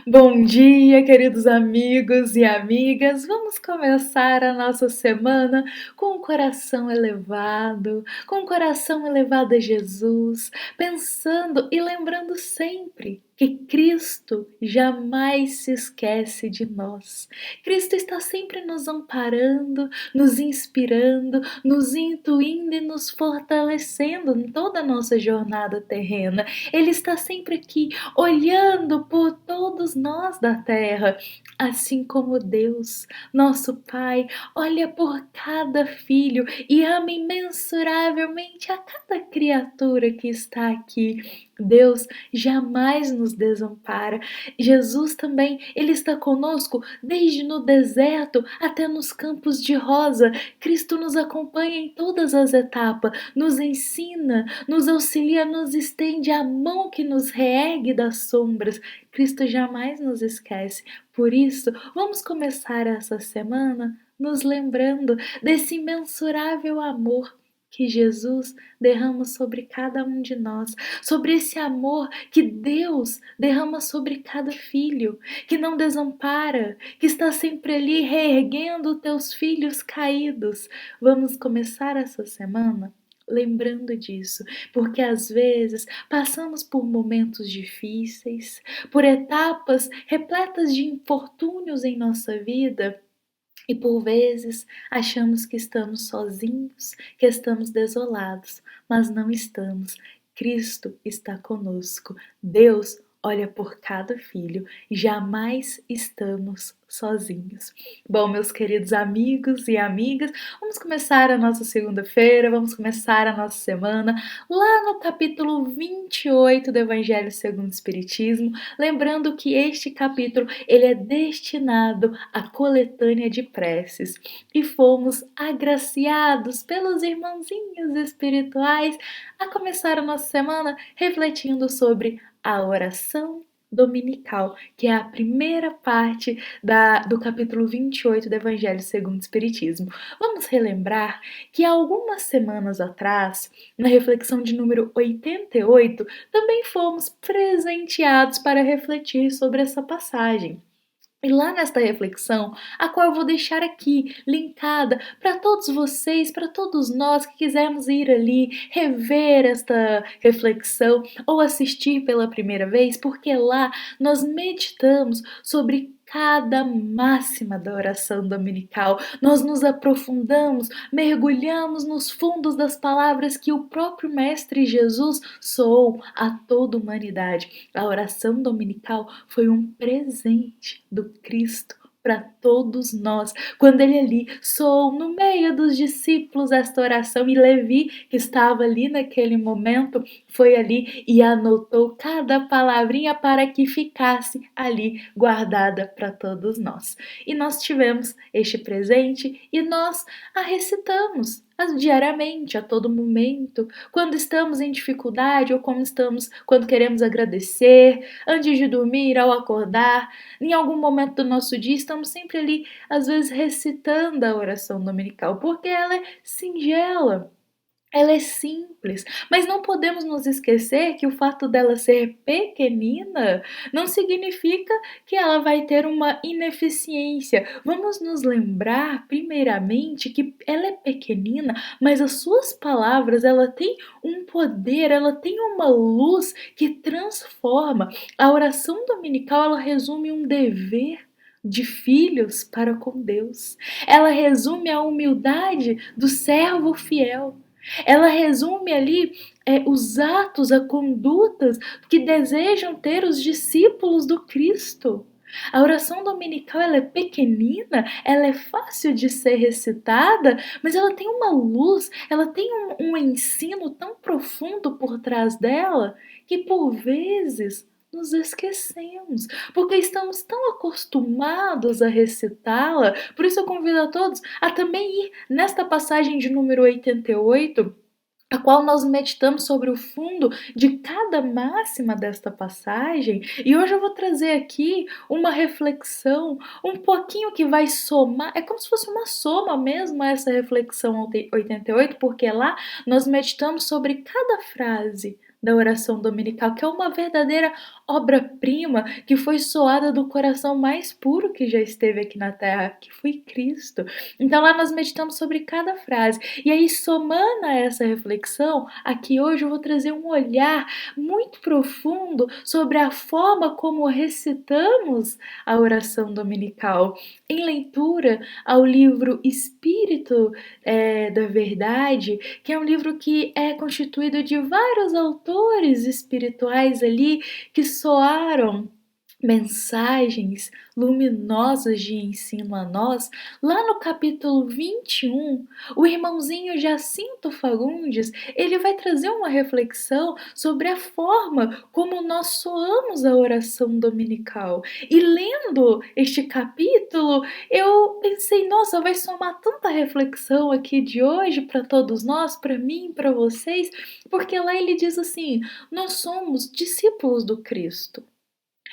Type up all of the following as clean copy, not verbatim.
Bom dia, queridos amigos e amigas. Vamos começar a nossa semana com o coração elevado a Jesus, pensando e lembrando sempre que Cristo jamais se esquece de nós. Cristo está sempre nos amparando, nos inspirando, nos intuindo e nos fortalecendo em toda a nossa jornada terrena. Ele está sempre aqui olhando por todos nós da terra, assim como Deus, nosso Pai, olha por cada filho e ama imensuravelmente a cada criatura que está aqui. Deus jamais nos desampara. Jesus também, ele está conosco desde no deserto até nos campos de rosa. Cristo nos acompanha em todas as etapas, nos ensina, nos auxilia, nos estende a mão que nos reergue das sombras. Cristo jamais nos esquece. Por isso, vamos começar essa semana nos lembrando desse imensurável amor que Jesus derrama sobre cada um de nós, sobre esse amor que Deus derrama sobre cada filho, que não desampara, que está sempre ali reerguendo teus filhos caídos. Vamos começar essa semana lembrando disso, porque às vezes passamos por momentos difíceis, por etapas repletas de infortúnios em nossa vida. E por vezes achamos que estamos sozinhos, que estamos desolados, mas não estamos. Cristo está conosco. Deus olha por cada filho. Jamais estamos sozinhos. Bom, meus queridos amigos e amigas, vamos começar a nossa segunda-feira, vamos começar a nossa semana lá no capítulo 28 do Evangelho segundo o Espiritismo, lembrando que este capítulo ele é destinado à coletânea de preces e fomos agraciados pelos irmãozinhos espirituais a começar a nossa semana refletindo sobre a oração dominical, que é a primeira parte do capítulo 28 do Evangelho segundo o Espiritismo. Vamos relembrar que há algumas semanas atrás, na reflexão de número 88, também fomos presenteados para refletir sobre essa passagem. E lá nesta reflexão, a qual eu vou deixar aqui, linkada para todos vocês, para todos nós que quisermos ir ali, rever esta reflexão ou assistir pela primeira vez, porque lá nós meditamos sobre cada máxima da oração dominical. Nós nos aprofundamos, mergulhamos nos fundos das palavras que o próprio Mestre Jesus soou a toda a humanidade. A oração dominical foi um presente do Cristo para todos nós. Quando ele ali soou no meio dos discípulos esta oração e Levi, que estava ali naquele momento, foi ali e anotou cada palavrinha para que ficasse ali guardada para todos nós. E nós tivemos este presente e nós a recitamos diariamente, a todo momento, quando estamos em dificuldade ou quando queremos agradecer, antes de dormir, ao acordar, em algum momento do nosso dia, estamos sempre ali, às vezes, recitando a oração dominical, porque ela é singela. Ela é simples, mas não podemos nos esquecer que o fato dela ser pequenina não significa que ela vai ter uma ineficiência. Vamos nos lembrar, primeiramente, que ela é pequenina, mas as suas palavras, ela tem um poder, ela tem uma luz que transforma. A oração dominical, ela resume um dever de filhos para com Deus. Ela resume a humildade do servo fiel. Ela resume ali os atos, as condutas que desejam ter os discípulos do Cristo. A oração dominical ela é pequenina, ela é fácil de ser recitada, mas ela tem uma luz, ela tem um ensino tão profundo por trás dela que por vezes nos esquecemos, porque estamos tão acostumados a recitá-la. Por isso eu convido a todos a também ir nesta passagem de número 88, a qual nós meditamos sobre o fundo de cada máxima desta passagem, e hoje eu vou trazer aqui uma reflexão, um pouquinho que vai somar, é como se fosse uma soma mesmo essa reflexão 88, porque lá nós meditamos sobre cada frase da oração dominical, que é uma verdadeira obra-prima que foi soada do coração mais puro que já esteve aqui na terra, que foi Cristo. Então lá nós meditamos sobre cada frase. E aí, somando a essa reflexão, aqui hoje eu vou trazer um olhar muito profundo sobre a forma como recitamos a oração dominical. Em leitura ao livro Espírito da Verdade, que é um livro que é constituído de vários autores espirituais ali que soaram mensagens luminosas de ensino a nós, lá no capítulo 21, o irmãozinho Jacinto Fagundes, ele vai trazer uma reflexão sobre a forma como nós soamos a oração dominical. E lendo este capítulo, eu pensei, nossa, vai somar tanta reflexão aqui de hoje para todos nós, para mim, para vocês, porque lá ele diz assim: nós somos discípulos do Cristo.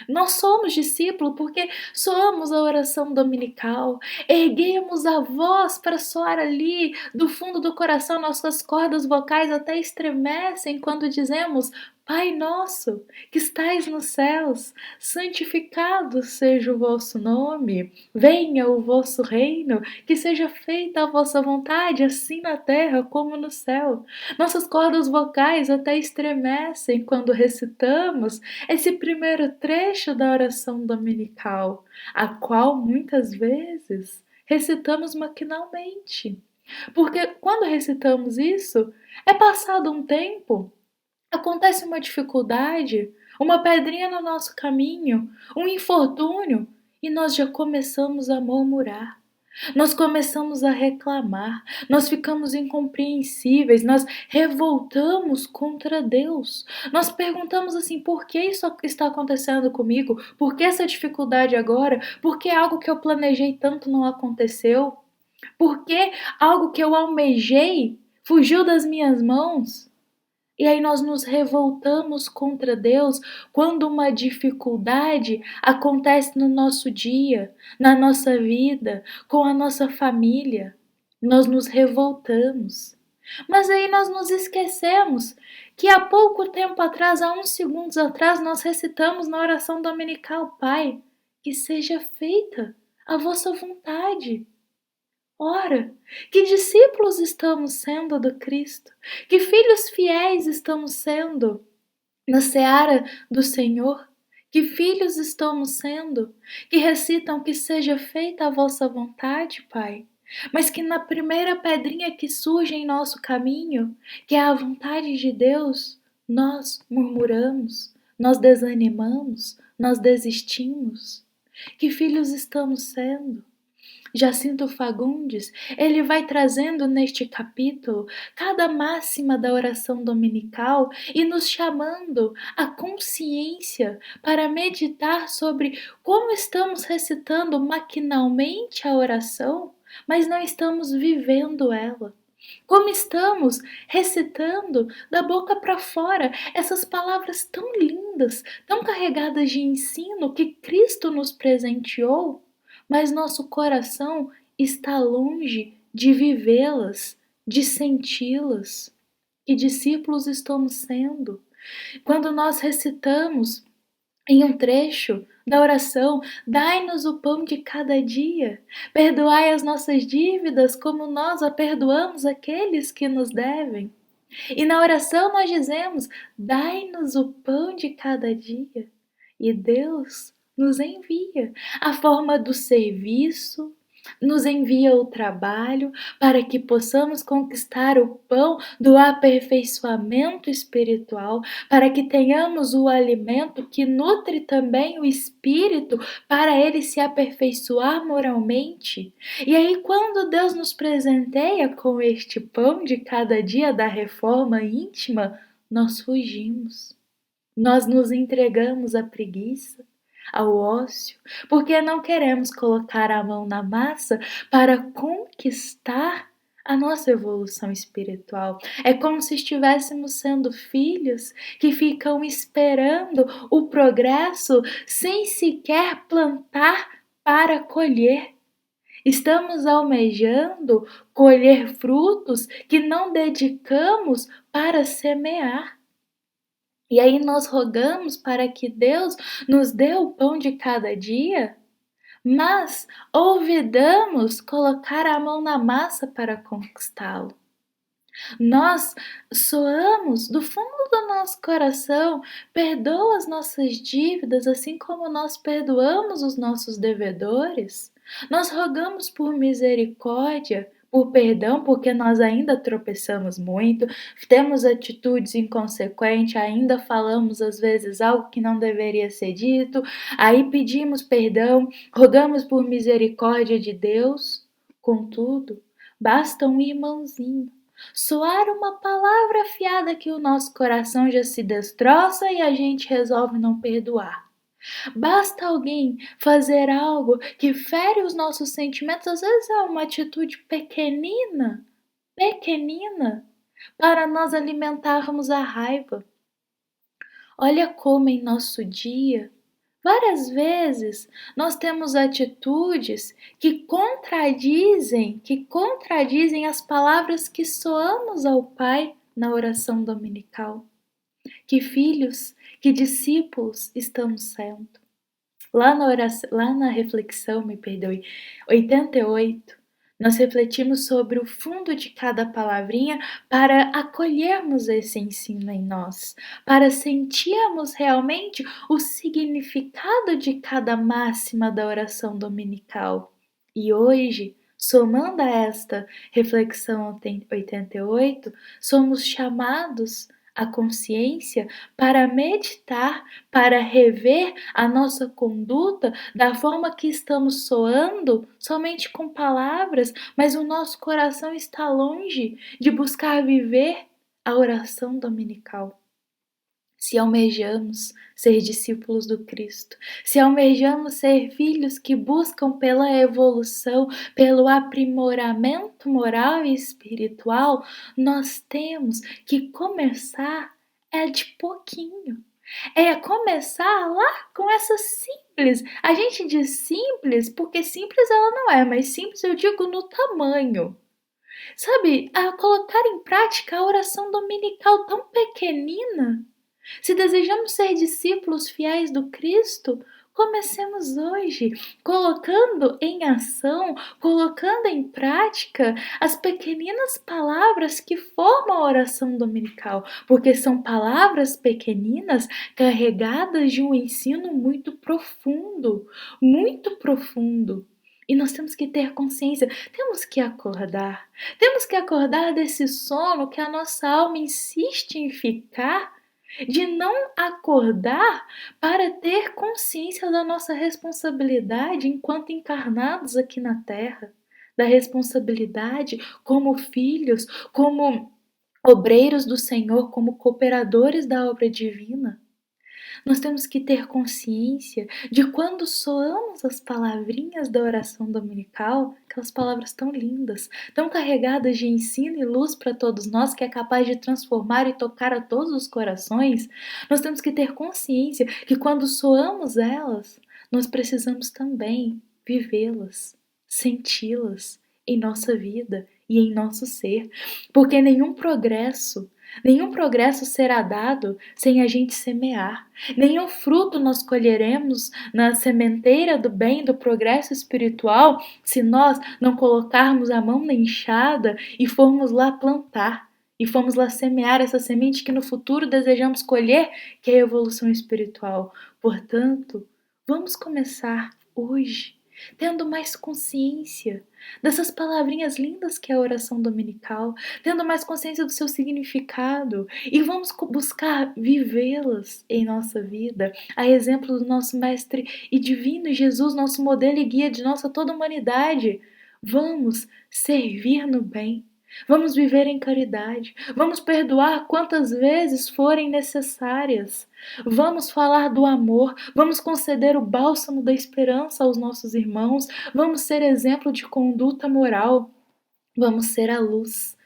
Nós somos discípulos porque soamos a oração dominical, erguemos a voz para soar ali do fundo do coração, nossas cordas vocais até estremecem quando dizemos: Pai nosso, que estais nos céus, santificado seja o vosso nome, venha o vosso reino, que seja feita a vossa vontade, assim na terra como no céu. Nossas cordas vocais até estremecem quando recitamos esse primeiro trecho da oração dominical, a qual muitas vezes recitamos maquinalmente. Porque quando recitamos isso, é passado um tempo, acontece uma dificuldade, uma pedrinha no nosso caminho, um infortúnio, e nós já começamos a murmurar. Nós começamos a reclamar, nós ficamos incompreensíveis, nós revoltamos contra Deus. Nós perguntamos assim: por que isso está acontecendo comigo? Por que essa dificuldade agora? Por que algo que eu planejei tanto não aconteceu? Por que algo que eu almejei fugiu das minhas mãos? E aí nós nos revoltamos contra Deus quando uma dificuldade acontece no nosso dia, na nossa vida, com a nossa família. Nós nos revoltamos. Mas aí nós nos esquecemos que há pouco tempo atrás, há uns segundos atrás, nós recitamos na oração dominical: Pai, que seja feita a vossa vontade. Ora, que discípulos estamos sendo do Cristo? Que filhos fiéis estamos sendo na seara do Senhor? Que filhos estamos sendo que recitam: que seja feita a vossa vontade, Pai? Mas que na primeira pedrinha que surge em nosso caminho, que é a vontade de Deus, nós murmuramos, nós desanimamos, nós desistimos. Que filhos estamos sendo? Jacinto Fagundes, ele vai trazendo neste capítulo cada máxima da oração dominical e nos chamando à consciência para meditar sobre como estamos recitando maquinalmente a oração, mas não estamos vivendo ela. Como estamos recitando da boca para fora essas palavras tão lindas, tão carregadas de ensino que Cristo nos presenteou, mas nosso coração está longe de vivê-las, de senti-las. Que discípulos estamos sendo? Quando nós recitamos em um trecho da oração: dai-nos o pão de cada dia, perdoai as nossas dívidas como nós a perdoamos aqueles que nos devem. E na oração nós dizemos: dai-nos o pão de cada dia. E Deus nos envia a forma do serviço, nos envia o trabalho para que possamos conquistar o pão do aperfeiçoamento espiritual, para que tenhamos o alimento que nutre também o espírito para ele se aperfeiçoar moralmente. E aí, quando Deus nos presenteia com este pão de cada dia da reforma íntima, nós fugimos. Nós nos entregamos à preguiça, ao ócio, porque não queremos colocar a mão na massa para conquistar a nossa evolução espiritual. É como se estivéssemos sendo filhos que ficam esperando o progresso sem sequer plantar para colher. Estamos almejando colher frutos que não dedicamos para semear. E aí nós rogamos para que Deus nos dê o pão de cada dia, mas olvidamos colocar a mão na massa para conquistá-lo. Nós soamos do fundo do nosso coração, perdoa as nossas dívidas, assim como nós perdoamos os nossos devedores. Nós rogamos por misericórdia, por perdão, porque nós ainda tropeçamos muito, temos atitudes inconsequentes, ainda falamos às vezes algo que não deveria ser dito, aí pedimos perdão, rogamos por misericórdia de Deus. Contudo, basta um irmãozinho soar uma palavra afiada que o nosso coração já se destroça e a gente resolve não perdoar. Basta alguém fazer algo que fere os nossos sentimentos, às vezes é uma atitude pequenina, para nós alimentarmos a raiva. Olha como em nosso dia, várias vezes nós temos atitudes que contradizem as palavras que soamos ao Pai na oração dominical. Que filhos, que discípulos estamos sendo? Lá na reflexão, 88, nós refletimos sobre o fundo de cada palavrinha para acolhermos esse ensino em nós, para sentirmos realmente o significado de cada máxima da oração dominical. E hoje, somando a esta reflexão 88, somos chamados à consciência para meditar, para rever a nossa conduta da forma que estamos soando somente com palavras, mas o nosso coração está longe de buscar viver a oração dominical. Se almejamos ser discípulos do Cristo, se almejamos ser filhos que buscam pela evolução, pelo aprimoramento moral e espiritual, nós temos que começar de pouquinho. É começar lá com essa simples. A gente diz simples porque simples ela não é, mas simples eu digo no tamanho. Sabe, a colocar em prática a oração dominical tão pequenina. Se desejamos ser discípulos fiéis do Cristo, comecemos hoje, colocando em ação, colocando em prática as pequeninas palavras que formam a oração dominical, porque são palavras pequeninas carregadas de um ensino muito profundo, muito profundo. E nós temos que ter consciência, temos que acordar desse sono que a nossa alma insiste em ficar, de não acordar para ter consciência da nossa responsabilidade enquanto encarnados aqui na Terra, da responsabilidade como filhos, como obreiros do Senhor, como cooperadores da obra divina. Nós temos que ter consciência de quando soamos as palavrinhas da oração dominical, aquelas palavras tão lindas, tão carregadas de ensino e luz para todos nós, que é capaz de transformar e tocar a todos os corações. Nós temos que ter consciência que quando soamos elas, nós precisamos também vivê-las, senti-las em nossa vida e em nosso ser, porque nenhum progresso será dado sem a gente semear. Nenhum fruto nós colheremos na sementeira do bem, do progresso espiritual, se nós não colocarmos a mão na enxada e formos lá plantar, e formos lá semear essa semente que no futuro desejamos colher, que é a evolução espiritual. Portanto, vamos começar hoje, tendo mais consciência dessas palavrinhas lindas que é a oração dominical, tendo mais consciência do seu significado, e vamos buscar vivê-las em nossa vida, a exemplo do nosso Mestre e Divino Jesus, nosso modelo e guia de nossa toda a humanidade. Vamos servir no bem. Vamos viver em caridade, vamos perdoar quantas vezes forem necessárias, vamos falar do amor, vamos conceder o bálsamo da esperança aos nossos irmãos, vamos ser exemplo de conduta moral, vamos ser a luz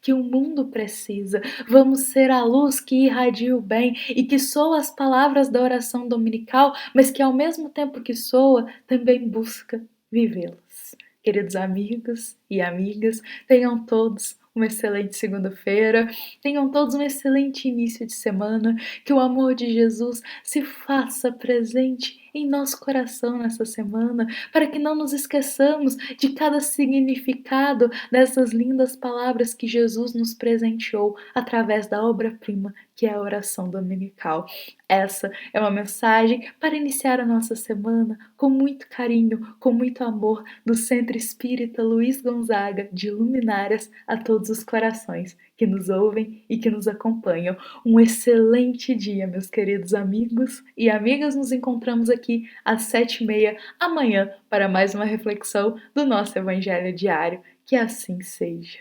que o mundo precisa, vamos ser a luz que irradia o bem e que soa as palavras da oração dominical, mas que ao mesmo tempo que soa, também busca vivê-las. Queridos amigos e amigas, tenham todos uma excelente segunda-feira, tenham todos um excelente início de semana, que o amor de Jesus se faça presente em nosso coração nessa semana, para que não nos esqueçamos de cada significado dessas lindas palavras que Jesus nos presenteou através da obra-prima que é a oração dominical. Essa é uma mensagem para iniciar a nossa semana com muito carinho, com muito amor, do Centro Espírita Luiz Gonzaga de Luminárias a todos os corações que nos ouvem e que nos acompanham. Um excelente dia, meus queridos amigos e amigas. Nos encontramos aqui às 7h30 amanhã para mais uma reflexão do nosso Evangelho diário. Que assim seja.